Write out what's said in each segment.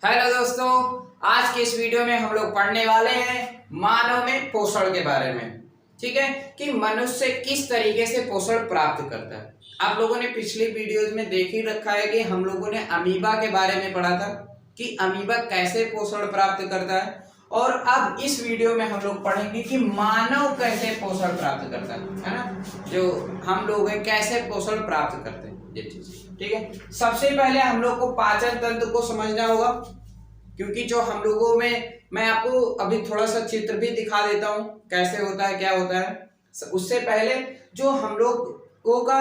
Hello दोस्तों, आज के इस वीडियो में हम लोग पढ़ने वाले हैं मानव में पोषण के बारे में। ठीक है कि मनुष्य किस तरीके से पोषण प्राप्त करता है। आप लोगों ने पिछली वीडियोस में देख ही रखा है कि हम लोगों ने अमीबा के बारे में पढ़ा था कि अमीबा कैसे पोषण प्राप्त करता है, और अब इस वीडियो में हम लोग पढ़ेंगे कि मानव कैसे पोषण प्राप्त करता है ना। जो हम लोग हैं कैसे पोषण प्राप्त करते हैं ये चीज। ठीक है, सबसे पहले हम लोग को पाचन तंत्र को समझना होगा, क्योंकि जो हम लोगों में, मैं आपको अभी थोड़ा सा चित्र भी दिखा देता हूं कैसे होता है, क्या होता है। उससे पहले जो हम लोगों का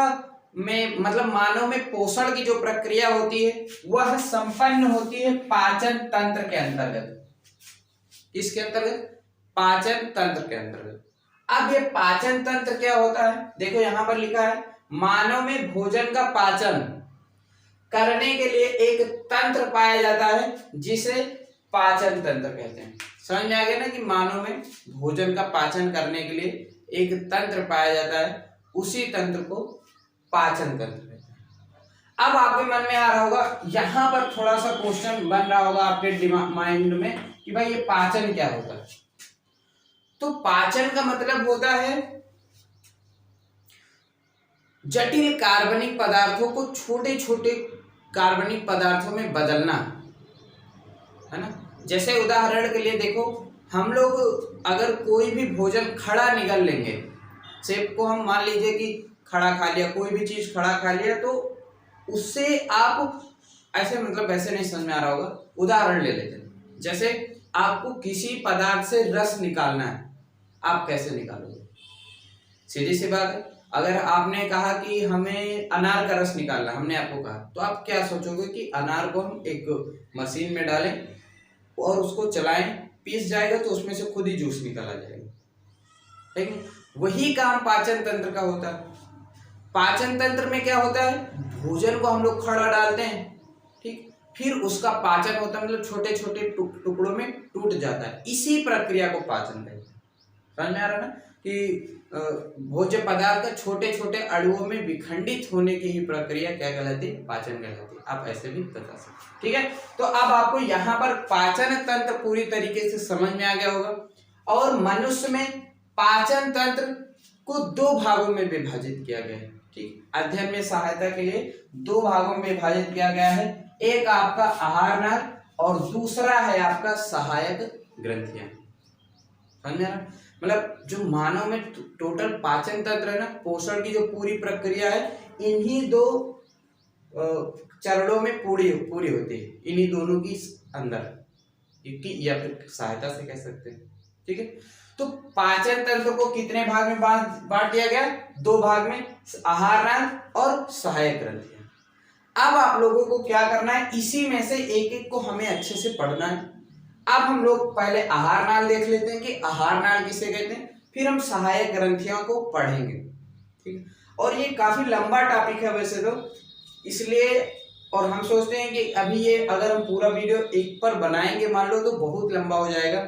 में मतलब मानव में पोषण की जो प्रक्रिया होती है वह संपन्न होती है पाचन तंत्र के अंतर्गत। किसके अंतर्गत? पाचन तंत्र के अंतर्गत। अब ये पाचन तंत्र क्या होता है, देखो यहां पर लिखा है मानव में भोजन का पाचन करने के लिए एक तंत्र पाया जाता है जिसे पाचन तंत्र कहते हैं। समझ में आ गया ना कि मानव में भोजन का पाचन करने के लिए एक तंत्र पाया जाता है, उसी तंत्र को पाचन तंत्र कहते हैं। अब आपके मन में आ रहा होगा, यहां पर थोड़ा सा क्वेश्चन बन रहा होगा आपके दिमाग माइंड में कि भाई ये पाचन क्या होता है। तो पाचन का मतलब होता है जटिल कार्बनिक पदार्थों को छोटे छोटे कार्बनिक पदार्थों में बदलना, है ना। जैसे उदाहरण के लिए देखो, हम लोग अगर कोई भी भोजन खड़ा निगल लेंगे, सेब को हम मान लीजिए कि खड़ा खा लिया, कोई भी चीज खड़ा खा लिया, तो उससे आप ऐसे मतलब वैसे नहीं समझ में आ रहा होगा, उदाहरण ले लेते हैं। जैसे आपको किसी पदार्थ से रस निकालना है, आप कैसे निकालोगे? सीधी सी बात है, अगर आपने कहा कि हमें अनार का रस निकालना, हमने आपको कहा, तो आप क्या सोचोगे कि अनार को हम एक मशीन में डालें और उसको चलाएं, पीस जाएगा तो उसमें से खुद ही जूस निकल आ जाएगा। ठीक है, वही काम पाचन तंत्र का होता है। पाचन तंत्र में क्या होता है, भोजन को हम लोग खड़ा डालते हैं, ठीक, फिर उसका पाचन होता है, मतलब छोटे छोटे टुकड़ों में टूट जाता है। इसी प्रक्रिया को पाचन कहते हैं। समझ में आ रहा है ना कि भोज्य पदार्थ का छोटे छोटे अणुओं में विखंडित होने की ही प्रक्रिया क्या कहलाती है? पाचन कहलाती है। आप ऐसे भी बता सकते। ठीक है, तो अब आपको यहाँ पर पाचन तंत्र पूरी तरीके से समझ में आ गया होगा। और मनुष्य में पाचन तंत्र को दो भागों में विभाजित किया गया है। ठीक, अध्ययन में सहायता के लिए दो भागों में विभाजित किया गया है। एक आपका आहार नाल और दूसरा है आपका सहायक ग्रंथियां। समझ में आ रहा? मतलब जो मानव में टोटल पाचन तंत्र है ना, पोषण की जो पूरी प्रक्रिया है, इन्हीं दो चरणों में पूरी होती है, इन्हीं दोनों की अंदर या फिर सहायता से कह सकते हैं। ठीक है, तो पाचन तंत्र को कितने भाग में बांट दिया गया? दो भाग में, आहार नाल और सहायक ग्रंथियां। अब आप लोगों को क्या करना है, इसी में से एक एक को हमें अच्छे से पढ़ना है। अब हम लोग पहले आहार नाल देख लेते हैं कि आहार नाल किसे कहते हैं, फिर हम सहायक ग्रंथियों को पढ़ेंगे। ठीक है, और ये काफी लंबा टॉपिक है वैसे तो, इसलिए और हम सोचते हैं कि अभी ये अगर हम पूरा वीडियो एक पर बनाएंगे मान लो, तो बहुत लंबा हो जाएगा,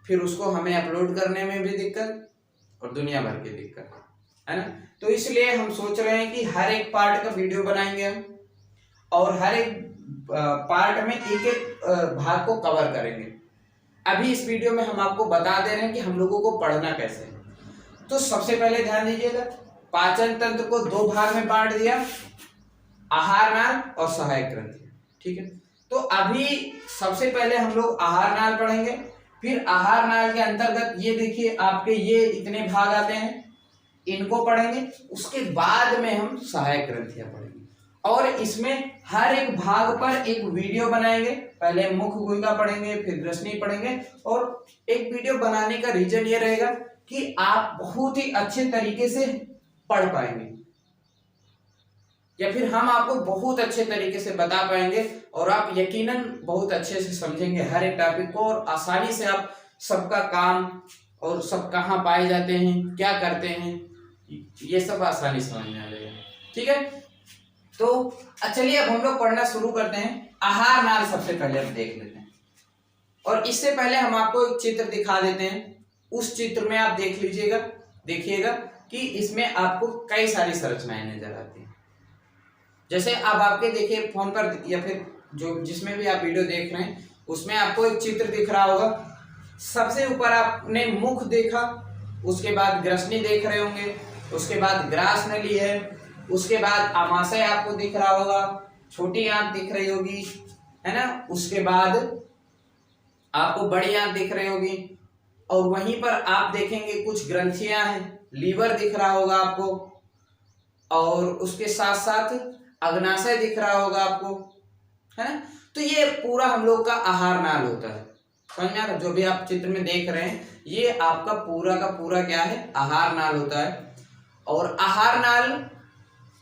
फिर उसको हमें अपलोड करने में भी दिक्कत और दुनिया भर की दिक्कत, है ना। तो इसलिए हम सोच रहे हैं कि हर एक पार्ट का वीडियो बनाएंगे हम, और हर एक पार्ट में एक एक भाग को कवर करेंगे। अभी इस वीडियो में हम आपको बता दे रहे हैं कि हम लोगों को पढ़ना कैसे है। तो सबसे पहले ध्यान दीजिएगा, पाचन तंत्र को दो भाग में बांट दिया, आहार नाल और सहायक ग्रंथियां। ठीक है, तो अभी सबसे पहले हम लोग आहार नाल पढ़ेंगे, फिर आहार नाल के अंतर्गत ये देखिए आपके ये इतने भाग आते हैं, इनको पढ़ेंगे। उसके बाद में हम सहायक ग्रंथियां पढ़ेंगे, और इसमें हर एक भाग पर एक वीडियो बनाएंगे। पहले मुख गुहिका पढ़ेंगे, फिर ग्रसनी पढ़ेंगे। और एक वीडियो बनाने का रीजन ये रहेगा कि आप बहुत ही अच्छे तरीके से पढ़ पाएंगे, या फिर हम आपको बहुत अच्छे तरीके से बता पाएंगे, और आप यकीनन बहुत अच्छे से समझेंगे हर एक टॉपिक को, और आसानी से आप सबका काम और सब कहाँ पाए जाते हैं, क्या करते हैं, ये सब आसानी समझ में आ जाएगा। ठीक है, तो चलिए अब हम लोग पढ़ना शुरू करते हैं। आहार नाल सबसे पहले हम देख लेते हैं, और इससे पहले हम आपको एक चित्र दिखा देते हैं। उस चित्र में आप देख लीजिएगा, देखिएगा कि इसमें आपको कई सारी संरचनाएं नजर आती हैं। जैसे अब आपके देखिए फोन पर या फिर जो जिसमें भी आप वीडियो देख रहे हैं उसमें आपको एक चित्र दिख रहा होगा। सबसे ऊपर आपने मुख देखा, उसके बाद ग्रसनी देख रहे होंगे, उसके बाद ग्रास नली है, उसके बाद आमाशय आपको दिख रहा होगा, छोटी आंत दिख रही होगी, है ना, उसके बाद आपको बड़ी आंत दिख रही होगी, और वहीं पर आप देखेंगे कुछ ग्रंथियां हैं, लीवर दिख रहा होगा आपको, और उसके साथ साथ अग्नाशय दिख रहा होगा आपको, है ना। तो ये पूरा हम लोग का आहार नाल होता है, समझ में आ रहा है? जो भी आप चित्र में देख रहे हैं ये आपका पूरा का पूरा क्या है, आहार नाल होता है। और आहार नाल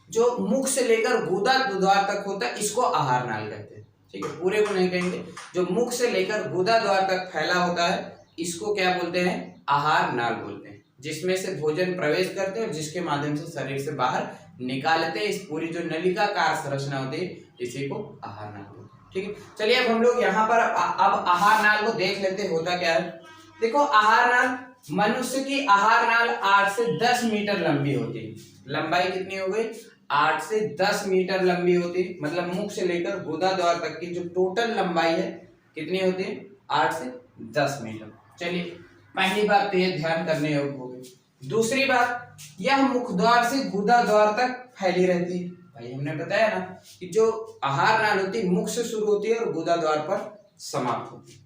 जो मुख से लेकर गुदा द्वार तक होता है इसको आहार नाल कहते हैं, ठीक है, पूरे को नहीं कहेंगे। जो मुख से लेकर गुदा द्वार तक फैला होता है इसको क्या बोलते हैं, आहार नाल बोलते हैं, जिसमें से भोजन प्रवेश करते हैं और जिसके माध्यम से शरीर से बाहर निकालते हैं। इस पूरी जो नलिकाकार संरचना होती है इसी को आहार नाल बोलते हैं, ठीक है। चलिए अब हम लोग यहाँ पर अब आहार नाल को देख लेते हैं होता क्या है। देखो आहार नाल, मनुष्य की आहार नाल 8 से 10 मीटर लंबी होती है। लंबाई कितनी हो गई, 8 से 10 मीटर लंबी होती है, मतलब मुख से लेकर गुदा द्वार तक की जो टोटल लंबाई है कितनी होती है, 8 से 10 मीटर। चलिए पहली बात तो ये ध्यान करने योग्य हो गई। दूसरी बात, यह मुख द्वार से गुदा द्वार तक फैली रहती है। भाई हमने बताया ना कि जो आहार नाल होती है मुख से शुरू होती है और गुदा द्वार पर समाप्त होती है,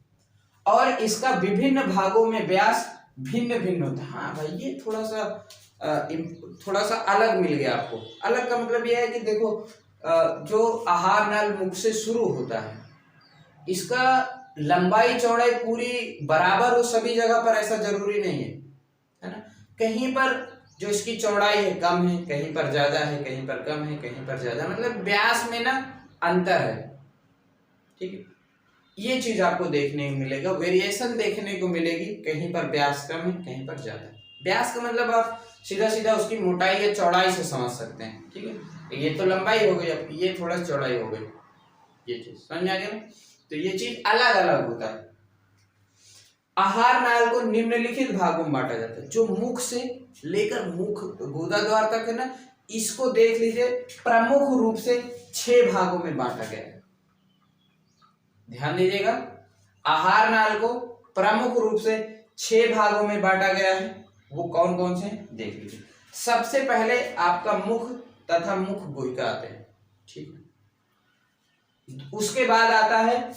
और इसका विभिन्न भागों में व्यास भिन्न भिन्न होता है। हाँ भाई ये थोड़ा सा अलग मिल गया आपको। अलग का मतलब यह है कि देखो जो आहार नाल मुख से शुरू होता है इसका लंबाई चौड़ाई पूरी बराबर हो सभी जगह पर, ऐसा जरूरी नहीं है ना। कहीं पर जो इसकी चौड़ाई है कम है, कहीं पर ज्यादा है, कहीं पर कम है, कहीं पर ज्यादा, मतलब व्यास में ना अंतर है, ठीक है। ये चीज आपको देखने को मिलेगा, वेरिएशन देखने को मिलेगी, कहीं पर व्यास कम है, कहीं पर ज्यादा है। व्यास का मतलब आप सीधा सीधा उसकी मोटाई या चौड़ाई से समझ सकते हैं, ठीक है। ये तो लंबाई हो गई, अब ये थोड़ा चौड़ाई हो गई, ये चीज समझ आ गया। तो ये चीज अलग अलग होता है। आहार नाल को निम्नलिखित भागों में बांटा जाता है। जो मुख से लेकर मुख गुदा द्वार तक है ना, इसको देख लीजिए प्रमुख रूप से 6 भागों में बांटा गया है। ध्यान दीजिएगा, आहार नाल को प्रमुख रूप से 6 भागों में बांटा गया है। वो कौन कौन से देख लीजिए। सबसे पहले आपका मुख तथा मुख गुहिका आते हैं, ठीक है। उसके बाद आता है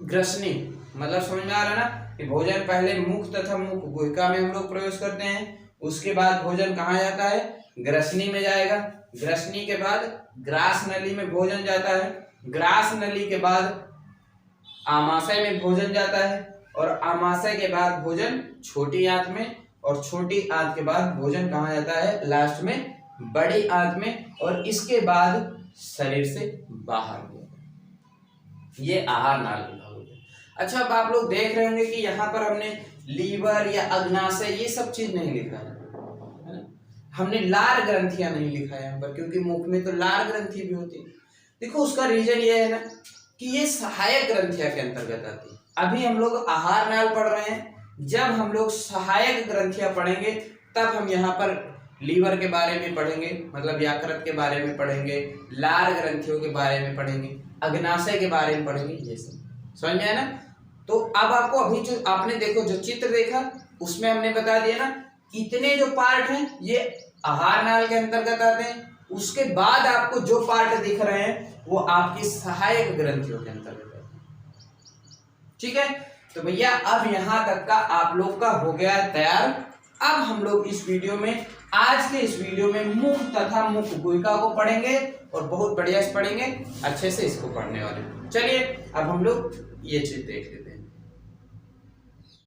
ग्रसनी, मतलब समझ में आ रहा है ना कि भोजन पहले मुख तथा मुख गुहिका में हम लोग प्रवेश करते हैं। उसके बाद भोजन कहाँ जाता है, ग्रसनी में जाएगा। ग्रसनी के बाद ग्रास नली में भोजन जाता है। ग्रास नली के बाद आमाशय में भोजन जाता है, और आमाशय के बाद भोजन छोटी आंत में, और छोटी आंत के बाद भोजन कहाँ जाता है, लास्ट में बड़ी आंत में, और इसके बाद शरीर से बाहर। ये आहार नाल विभाग होते हैं। अच्छा अब आप लोग देख रहे होंगे कि यहाँ पर हमने लीवर या अग्नाशय ये सब चीज नहीं लिखा है ना? हमने लार ग्रंथियां नहीं लिखा है यहाँ पर, क्योंकि मुख में तो लार ग्रंथि भी होती है। देखो उसका रीजन ये है ना कि ये सहायक ग्रंथियां के अंतर्गत आती है। अभी हम लोग आहार नाल पढ़ रहे हैं, जब हम लोग सहायक ग्रंथियां पढ़ेंगे तब हम यहाँ पर लीवर के बारे में पढ़ेंगे, मतलब यकृत के बारे में पढ़ेंगे, लार ग्रंथियों के बारे में पढ़ेंगे, अग्नाशय के बारे में पढ़ेंगे, ये सब समझ में आया ना। तो अब आपको अभी जो आपने देखो जो चित्र देखा उसमें हमने बता दिया ना इतने जो पार्ट हैं ये आहार नाल के अंतर्गत आते हैं। उसके बाद आपको जो पार्ट दिख रहे हैं वो आपकी सहायक ग्रंथियों के अंतर्गत आते हैं, ठीक है। तो भैया अब यहाँ तक का आप लोग का हो गया तैयार। अब हम लोग इस वीडियो में, आज के इस वीडियो में मुख तथा मुख गुहिका को पढ़ेंगे और बहुत बढ़िया से पढ़ेंगे, अच्छे से इसको पढ़ने वाले। चलिए अब हम लोग ये चीज देख लेते हैं।